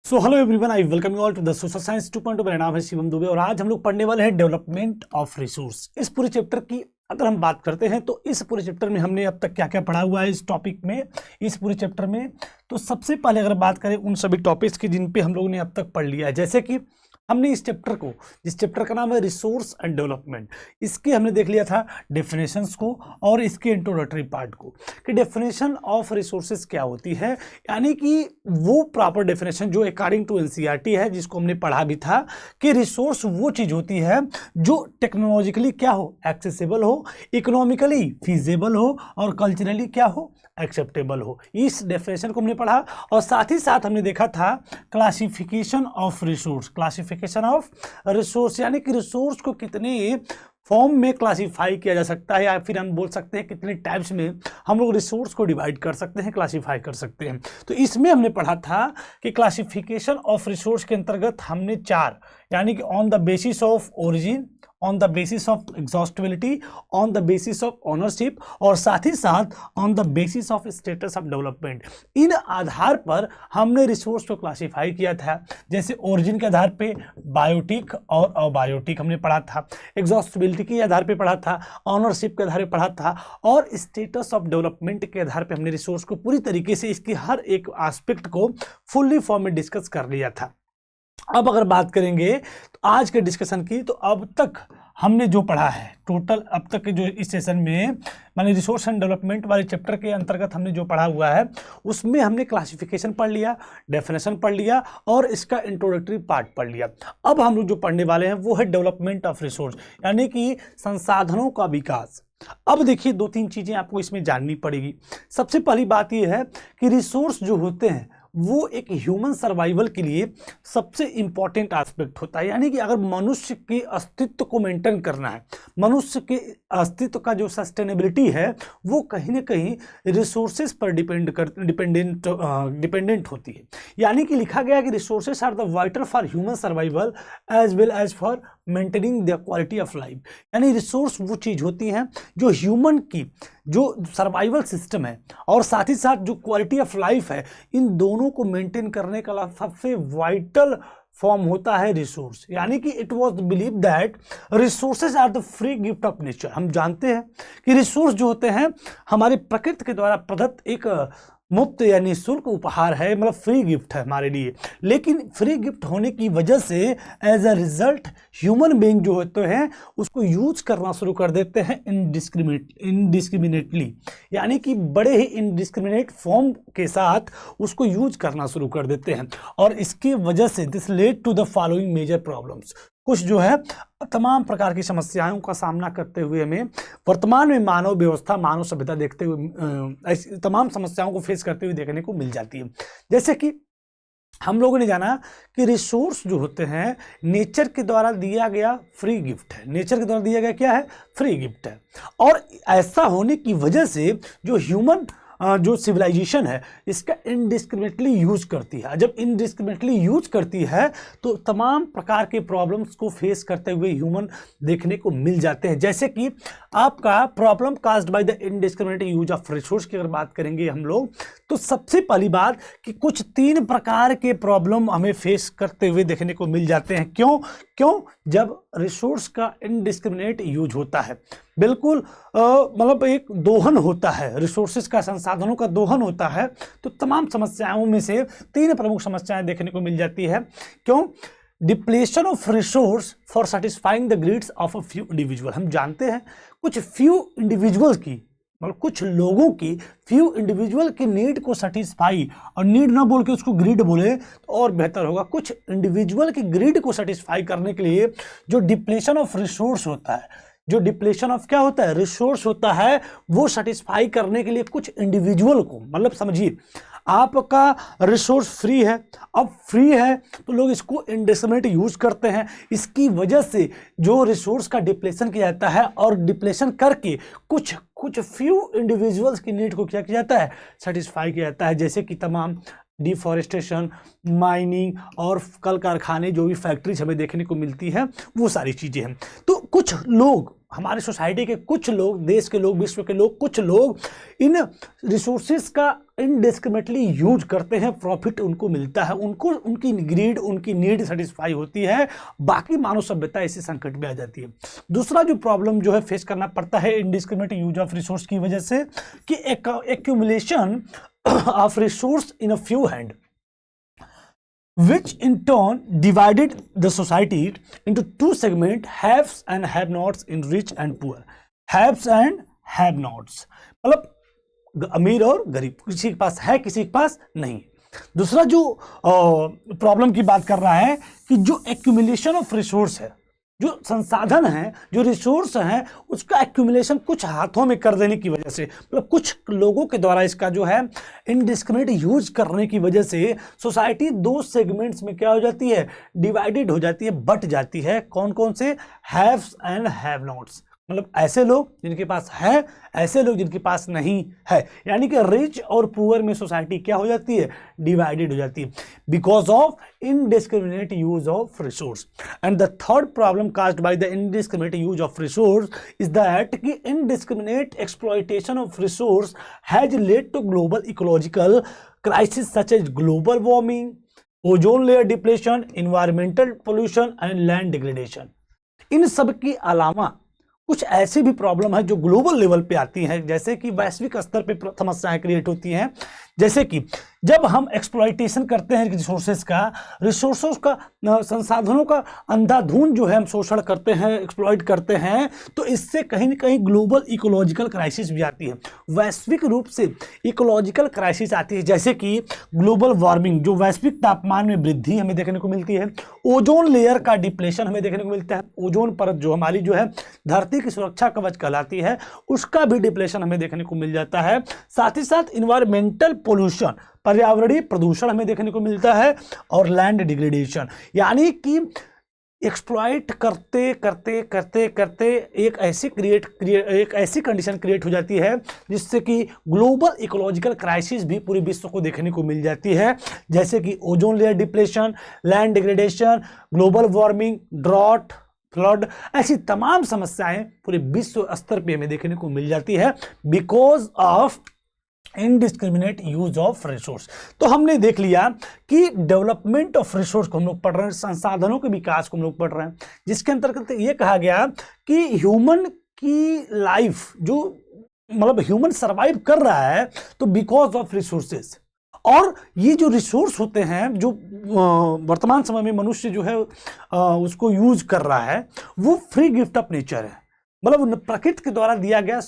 So hello everyone, I welcome you all to the social science 2.0। मेरा नाम है शिवम दुबे और आज हम लोग पढ़ने वाले हैं डेवलपमेंट ऑफ रिसोर्स। इस पूरे चैप्टर की अगर हम बात करते हैं तो इस पूरे चैप्टर में हमने अब तक क्या क्या पढ़ा हुआ है इस टॉपिक में, इस पूरे चैप्टर में। तो सबसे पहले अगर बात करें उन सभी टॉपिक्स की जिन पे हम लोगों ने अब तक पढ़ लिया है, जैसे कि हमने इस चैप्टर को, जिस चैप्टर का नाम है रिसोर्स एंड डेवलपमेंट, इसके हमने देख लिया था डेफिनेशंस को और इसके इंट्रोडक्टरी पार्ट को, कि डेफिनेशन ऑफ रिसोर्सेज क्या होती है, यानी कि वो प्रॉपर डेफिनेशन जो अकॉर्डिंग टू एनसीईआरटी है, जिसको हमने पढ़ा भी था कि रिसोर्स वो चीज़ होती है जो टेक्नोलॉजिकली क्या हो, एक्सेसिबल हो, इकोनॉमिकली फीजेबल हो और कल्चरली क्या हो, एक्सेप्टेबल हो। इस डेफिनेशन को हमने पढ़ा और साथ ही साथ हमने देखा था classification of resource, classification of resource, यानी कि रिसोर्स को कितने फॉर्म में क्लासिफाई किया जा सकता है, या फिर हम बोल सकते हैं कितने टाइप्स में हम लोग रिसोर्स को डिवाइड कर सकते हैं, क्लासिफाई कर सकते हैं। तो इसमें हमने पढ़ा था कि क्लासिफिकेशन ऑफ रिसोर्स के अंतर्गत हमने चार, यानी कि on the basis of origin, on the basis of exhaustibility, on the basis of ownership और साथ ही साथ on the basis of status of development, इन आधार पर हमने रिसोर्स को क्लासिफाई किया था। जैसे ओरिजिन के आधार पे बायोटिक और अबायोटिक हमने पढ़ा था, एग्जॉस्टिबिलिटी के आधार पे पढ़ा था, ऑनरशिप के आधार पे पढ़ा था और स्टेटस ऑफ डेवलपमेंट के आधार पे हमने रिसोर्स को पूरी तरीके से इसकी हर एक एस्पेक्ट को फुल्ली फॉर्म में डिस्कस कर लिया था। अब अगर बात करेंगे तो आज के डिस्कशन की, तो अब तक हमने जो पढ़ा है टोटल, अब तक के जो इस सेशन में माने रिसोर्स एंड डेवलपमेंट वाले चैप्टर के अंतर्गत हमने जो पढ़ा हुआ है उसमें हमने क्लासिफिकेशन पढ़ लिया, डेफिनेशन पढ़ लिया और इसका इंट्रोडक्टरी पार्ट पढ़ लिया। अब हम लोग जो पढ़ने वाले हैं वो है डेवलपमेंट ऑफ रिसोर्स, यानी कि संसाधनों का विकास। अब देखिए दो तीन चीजें आपको इसमें जाननी पड़ेगी। सबसे पहली बात यह है कि रिसोर्स जो होते हैं वो एक ह्यूमन सर्वाइवल के लिए सबसे इंपॉर्टेंट एस्पेक्ट होता है, यानी कि अगर मनुष्य के अस्तित्व को मेंटेन करना है, मनुष्य के अस्तित्व का जो सस्टेनेबिलिटी है वो कहीं ना कहीं रिसोर्सेज पर डिपेंडेंट होती है। यानी कि लिखा गया कि resources are the vital for human survival as well as for maintaining the quality of life. यानी रिसोर्स वो चीज़ होती हैं जो ह्यूमन की जो सर्वाइवल सिस्टम है और साथ ही साथ जो क्वालिटी ऑफ लाइफ है, इन दोनों को मेंटेन करने का सबसे वाइटल फॉर्म होता है रिसोर्स। यानी कि it was believe that resources are the free gift of nature. हम जानते हैं कि रिसोर्स जो होते हैं हमारे प्रकृति के द्वारा प्रदत्त एक मुफ्त या निःशुल्क उपहार है, मतलब फ्री गिफ्ट है हमारे लिए। लेकिन फ्री गिफ्ट होने की वजह से as a result human being जो होते हैं उसको यूज करना शुरू कर देते हैं इनडिस्क्रिमिनेटली, यानी कि बड़े ही इनडिस्क्रिमिनेट फॉर्म के साथ उसको यूज करना शुरू कर देते हैं। और इसकी वजह से this led to the following major problems. कुछ जो है तमाम प्रकार की समस्याओं का सामना करते हुए हमें वर्तमान में मानव व्यवस्था, मानव सभ्यता देखते हुए ऐसी तमाम समस्याओं को फेस करते हुए देखने को मिल जाती है। जैसे कि हम लोगों ने जाना कि रिसोर्स जो होते हैं नेचर के द्वारा दिया गया फ्री गिफ्ट है, नेचर के द्वारा दिया गया क्या है, फ्री गिफ्ट है। और ऐसा होने की वजह से जो ह्यूमन जो सिविलाइजेशन है इसका इनडिस्क्रिमिनेटली यूज करती है। जब इनडिस्क्रिमिनेटली यूज करती है तो तमाम प्रकार के प्रॉब्लम्स को फेस करते हुए ह्यूमन देखने को मिल जाते हैं। जैसे कि आपका problem caused bye the indiscriminate use of resource की अगर बात करेंगे हम लोग, तो सबसे पहली बात कि कुछ तीन प्रकार के प्रॉब्लम हमें फेस करते हुए देखने को मिल जाते हैं। क्यों जब रिसोर्स का इनडिस्क्रिमिनेट यूज होता है, बिल्कुल मतलब एक दोहन होता है, रिसोर्सेज का, संसाधनों का दोहन होता है, तो तमाम समस्याओं में से तीन प्रमुख समस्याएं देखने को मिल जाती है। क्यों? Depletion of resource for satisfying the needs of a few individual. हम जानते हैं कुछ फ्यू इंडिविजुअल की, मतलब कुछ लोगों की, फ्यू इंडिविजुअल की नीड को सेटिस्फाई, और नीड ना बोल के उसको ग्रीड बोले तो और बेहतर होगा, कुछ इंडिविजुअल की ग्रीड को सेटिस्फाई करने के लिए जो डिप्लेशन ऑफ रिसोर्स होता है, जो डिप्लेशन ऑफ क्या होता है, रिसोर्स होता है, वो सेटिस्फाई करने के लिए कुछ इंडिविजुअल को, मतलब समझिए आपका रिसोर्स फ्री है, अब फ्री है तो लोग इसको इंडिस्क्रिमिनेट यूज करते हैं। इसकी वजह से जो रिसोर्स का डिप्लेशन किया जाता है और डिप्लेशन करके कुछ फ्यू इंडिविजुअल्स की नीड को क्या किया जाता है, सेटिस्फाई किया जाता है। जैसे कि तमाम डिफॉरेस्टेशन, माइनिंग और कल कारखाने, जो भी फैक्ट्रीज हमें देखने को मिलती है, वो सारी चीज़ें हैं। तो कुछ लोग हमारे सोसाइटी के कुछ लोग, देश के लोग, विश्व के लोग, कुछ लोग इन रिसोर्सेज का इनडिस्क्रिमिनेटली यूज करते हैं, प्रॉफिट उनको मिलता है, उनको उनकी ग्रीड, उनकी नीड सेटिस्फाई होती है, बाकी मानव सभ्यता इसी संकट में आ जाती है। दूसरा जो प्रॉब्लम जो है फेस करना पड़ता है इनडिस्क्रिमिनेट यूज ऑफ रिसोर्स की वजह से कि accumulation of resource in a few hand, which in turn divided the society into two segments, haves and have-nots in rich and poor. Haves and have-nots मतलब अमीर और गरीब, किसी के पास है, किसी के पास नहीं। दूसरा जो प्रॉब्लम की बात कर रहा है कि जो एक्यूमुलेशन ऑफ रिसोर्स है, जो संसाधन है, जो रिसोर्स हैं, उसका एक्यूमुलेशन कुछ हाथों में कर देने की वजह से, मतलब कुछ लोगों के द्वारा इसका जो है इनडिस्क्रिमिनेट यूज करने की वजह से सोसाइटी दो सेगमेंट्स में क्या हो जाती है, डिवाइडेड हो जाती है, बट जाती है। कौन कौन से? हैव्स एंड हैव नॉट्स, मतलब ऐसे लोग जिनके पास है, ऐसे लोग जिनके पास नहीं है, यानी कि रिच और पुअर में सोसाइटी क्या हो जाती है, डिवाइडेड हो जाती है because of indiscriminate use of resource. And the third problem caused by the indiscriminate use of resource is that कि indiscriminate exploitation of resource has led to global ecological crisis such as global warming, ozone layer depletion, environmental pollution and land degradation. इन सब के अलावा कुछ ऐसी भी problem है जो ग्लोबल लेवल पे आती हैं, जैसे कि वैश्विक स्तर पे समस्याएं क्रिएट होती हैं, जैसे कि जब हम एक्सप्लॉयटेशन करते हैं रिसोर्सेज का संसाधनों का अंधाधुंध जो है हम शोषण करते हैं, एक्सप्लॉइट करते हैं, तो इससे कहीं ना कहीं ग्लोबल इकोलॉजिकल क्राइसिस भी आती है, वैश्विक रूप से इकोलॉजिकल क्राइसिस आती है, जैसे कि ग्लोबल वार्मिंग, जो वैश्विक तापमान में वृद्धि हमें देखने को मिलती है, ओजोन लेयर का डिप्लेशन हमें देखने को मिलता है, ओजोन परत जो हमारी जो है धरती की सुरक्षा कवच कहलाती है, उसका भी डिप्लेशन हमें देखने को मिल जाता है। साथ ही साथ इन्वायरमेंटल पोल्यूशन, पर्यावरणीय प्रदूषण हमें देखने को मिलता है, और लैंड डिग्रेडेशन, यानी कि एक्सप्लॉइट करते करते करते करते एक ऐसी कंडीशन क्रिएट हो जाती है जिससे कि ग्लोबल इकोलॉजिकल क्राइसिस भी पूरे विश्व को देखने को मिल जाती है, जैसे कि ozone layer depletion, land degradation, global warming, drought, flood, ऐसी तमाम समस्याएं पूरे विश्व स्तर पे हमें देखने को मिल जाती है because of indiscriminate use of resource. तो हमने देख लिया कि डेवलपमेंट ऑफ रिसोर्स को हम लोग पढ़ रहे हैं, संसाधनों के विकास को हम लोग पढ़ रहे हैं, जिसके अंतर्गत ये कहा गया कि ह्यूमन की लाइफ जो मतलब ह्यूमन सरवाइव कर रहा है तो बिकॉज ऑफ रिसोर्सेज, और ये जो रिसोर्स होते हैं जो वर्तमान समय में मनुष्य जो है उसको यूज कर रहा है, वो फ्री गिफ्ट ऑफ नेचर है, मतलब प्रकृति के द्वारा दिया गया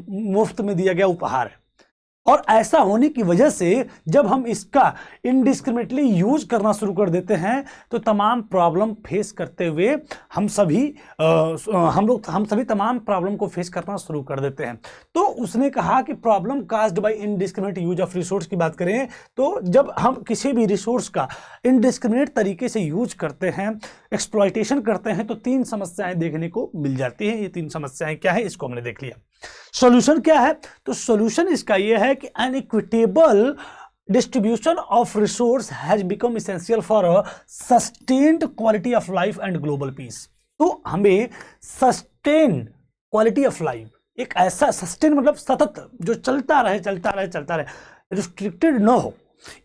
मुफ्त में दिया गया उपहार है। और ऐसा होने की वजह से जब हम इसका इनडिस्क्रिमिनेटली यूज करना शुरू कर देते हैं तो तमाम प्रॉब्लम फेस करते हुए हम सभी तमाम प्रॉब्लम को फेस करना शुरू कर देते हैं। तो उसने कहा कि problem caused bye indiscriminate use of resource की बात करें तो जब हम किसी भी रिसोर्स का इनडिस्क्रिमिनेट तरीके से यूज करते हैं, एक्सप्लॉयटेशन करते हैं, तो तीन समस्याएं देखने को मिल जाती हैं। ये तीन समस्याएं क्या है इसको हमने देख लिया। सॉल्यूशन क्या है? तो सॉल्यूशन इसका यह है कि an equitable distribution of resource has become essential for a sustained quality of life and global peace। तो हमें सस्टेन क्वालिटी ऑफ लाइफ, एक ऐसा सस्टेन मतलब सतत जो चलता रहे, रिस्ट्रिक्टेड न हो,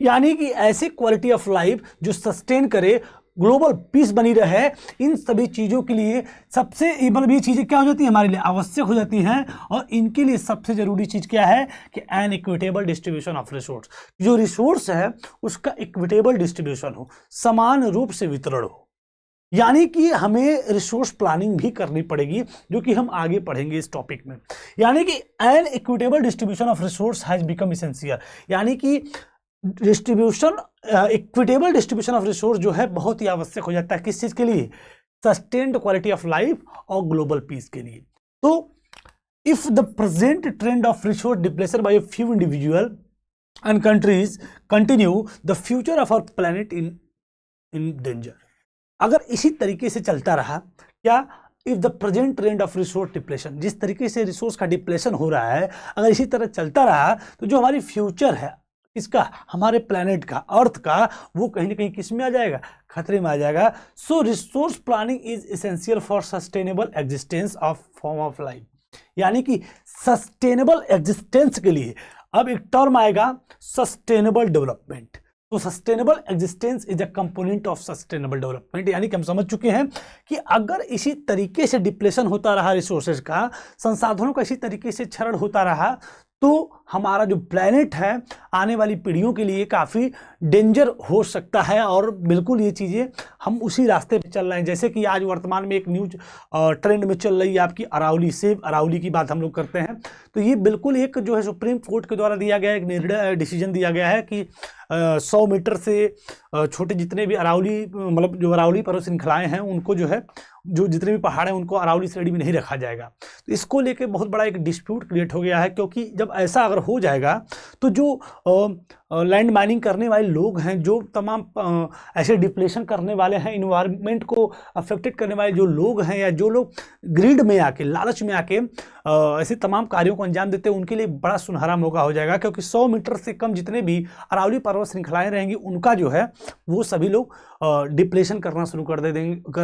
यानी कि ऐसी क्वालिटी ऑफ लाइफ जो सस्टेन करे, ग्लोबल पीस बनी रहे, इन सभी चीज़ों के लिए सबसे मतलब ये चीज़ें क्या हो जाती हैं, हमारे लिए आवश्यक हो जाती हैं। और इनके लिए सबसे ज़रूरी चीज़ क्या है कि an equitable distribution of resource, जो रिसोर्स है उसका इक्विटेबल डिस्ट्रीब्यूशन हो, समान रूप से वितरण हो, यानी कि हमें रिसोर्स प्लानिंग भी करनी पड़ेगी, जो कि हम आगे पढ़ेंगे इस टॉपिक में। यानी कि an equitable distribution of resource has become essential, यानी कि distribution, equitable distribution of resource जो है बहुत ही आवश्यक हो जाता है। किस चीज़ के लिए? सस्टेन्ड क्वालिटी ऑफ लाइफ और ग्लोबल पीस के लिए। तो if the present trend of resource depletion by few individual and countries continue, the future of our planet in danger. अगर इसी तरीके से चलता रहा, क्या if the present trend of resource depletion, जिस तरीके से रिसोर्स का डिप्लेशन हो रहा है, अगर इसी तरह चलता रहा तो जो हमारी फ्यूचर है, इसका, हमारे प्लेनेट का, अर्थ का, वो कहीं ना कहीं किस में आ जाएगा, खतरे में आ जाएगा। So resource planning is essential for sustainable existence of form of life, यानी कि सस्टेनेबल एग्जिस्टेंस के लिए अब एक टर्म आएगा सस्टेनेबल डेवलपमेंट। तो sustainable existence is a component of sustainable development, यानी कि हम समझ चुके हैं कि अगर इसी तरीके से डिप्लेशन होता रहा रिसोर्सेज का, संसाधनों का इसी तरीके से क्षरण होता रहा, तो हमारा जो प्लेनेट है आने वाली पीढ़ियों के लिए काफ़ी डेंजर हो सकता है। और बिल्कुल ये चीज़ें हम उसी रास्ते पे चल रहे हैं। जैसे कि आज वर्तमान में एक न्यूज ट्रेंड में चल रही है आपकी अरावली, सेव अरावली की बात हम लोग करते हैं, तो ये बिल्कुल एक जो है सुप्रीम कोर्ट के द्वारा दिया गया एक निर्णय, डिसीजन दिया गया है कि 100 मीटर से छोटे जितने भी अरावली, मतलब जो अरावली पर्वत श्रृंखलाएँ हैं, उनको जो है, जो जितने भी पहाड़ हैं उनको अरावली श्रेणी में नहीं रखा जाएगा। तो इसको लेके बहुत बड़ा एक डिस्प्यूट क्रिएट हो गया है, क्योंकि जब ऐसा अगर हो जाएगा तो जो लैंड माइनिंग करने वाले लोग हैं, जो तमाम ऐसे डिप्लेशन करने वाले हैं, इन्वायरमेंट को अफेक्टेड करने वाले जो लोग हैं, या जो लोग ग्रीड में आके, लालच में आके ऐसे तमाम कार्यों को अंजाम देते हैं, उनके लिए बड़ा सुनहरा मौका हो जाएगा। क्योंकि 100 मीटर से कम जितने भी अरावली पर्वत श्रृंखलाएँ रहेंगी, उनका जो है वो सभी लोग डिप्लेशन करना शुरू कर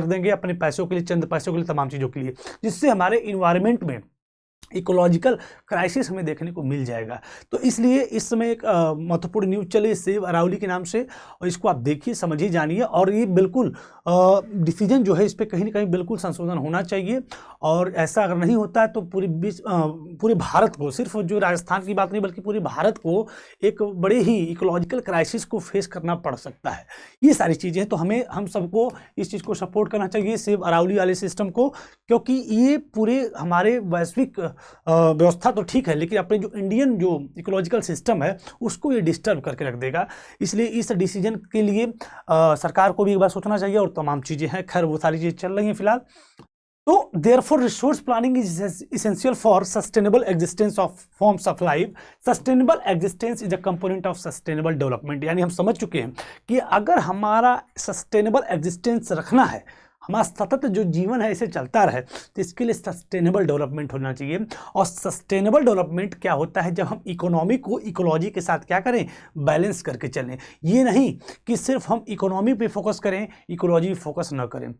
देंगे अपने पैसों के लिए, चंद पैसों के लिए, तमाम चीज़ों के लिए, जिससे हमारे इन्वायरमेंट में इकोलॉजिकल क्राइसिस हमें देखने को मिल जाएगा। तो इसलिए इस समय एक महत्वपूर्ण न्यूज़ चली सेव अरावली के नाम से, और इसको आप देखिए, समझिए, जानिए, और ये बिल्कुल डिसीजन जो है इस पर कहीं ना कहीं बिल्कुल संशोधन होना चाहिए। और ऐसा अगर नहीं होता है तो पूरे भारत को, सिर्फ जो राजस्थान की बात नहीं बल्कि पूरे भारत को एक बड़े ही इकोलॉजिकल क्राइसिस को फेस करना पड़ सकता है। ये सारी चीज़ें, तो हम सबको इस चीज़ को सपोर्ट करना चाहिए, सेव अरावली वाले सिस्टम को, क्योंकि ये पूरे हमारे वैश्विक व्यवस्था तो ठीक है, लेकिन अपने जो इंडियन जो इकोलॉजिकल सिस्टम है उसको ये डिस्टर्ब करके रख देगा। इसलिए इस डिसीजन के लिए सरकार को भी एक बार सोचना चाहिए, और तमाम चीज़ें हैं, खैर वो सारी चीज़ें चल रही हैं फिलहाल। तो therefore resource planning is essential for sustainable existence of forms of life. Sustainable existence is a component of sustainable development, यानी हम समझ चुके हैं कि अगर हमारा सस्टेनेबल एग्जिस्टेंस रखना है, हमारा सतत जो जीवन है इसे चलता रहे, तो इसके लिए सस्टेनेबल डेवलपमेंट होना चाहिए। और सस्टेनेबल डेवलपमेंट क्या होता है, जब हम इकोनॉमी को इकोलॉजी के साथ क्या करें, बैलेंस करके चलें। ये नहीं कि सिर्फ हम इकोनॉमी पे फोकस करें, इकोलॉजी पे फोकस न करें।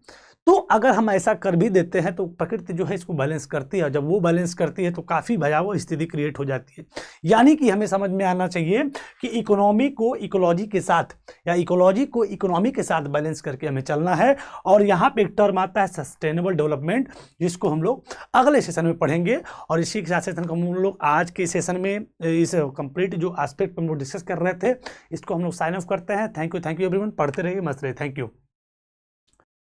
तो अगर हम ऐसा कर भी देते हैं तो प्रकृति जो है इसको बैलेंस करती है, जब वो बैलेंस करती है तो काफ़ी भयावह स्थिति क्रिएट हो जाती है। यानी कि हमें समझ में आना चाहिए कि इकोनॉमी को इकोलॉजी के साथ, या इकोलॉजी को इकोनॉमी के साथ बैलेंस करके हमें चलना है। और यहाँ पे एक टर्म आता है सस्टेनेबल डेवलपमेंट, जिसको हम लोग अगले सेशन में पढ़ेंगे। और इसी के साथ सेशन को हम लोग आज के सेशन में इस कंप्लीट जो एस्पेक्ट पर हम लोग डिस्कस कर रहे थे, इसको हम लोग साइन ऑफ करते हैं। थैंक यू एवरीवन, पढ़ते रहिए, मस्त रहिए, थैंक यू।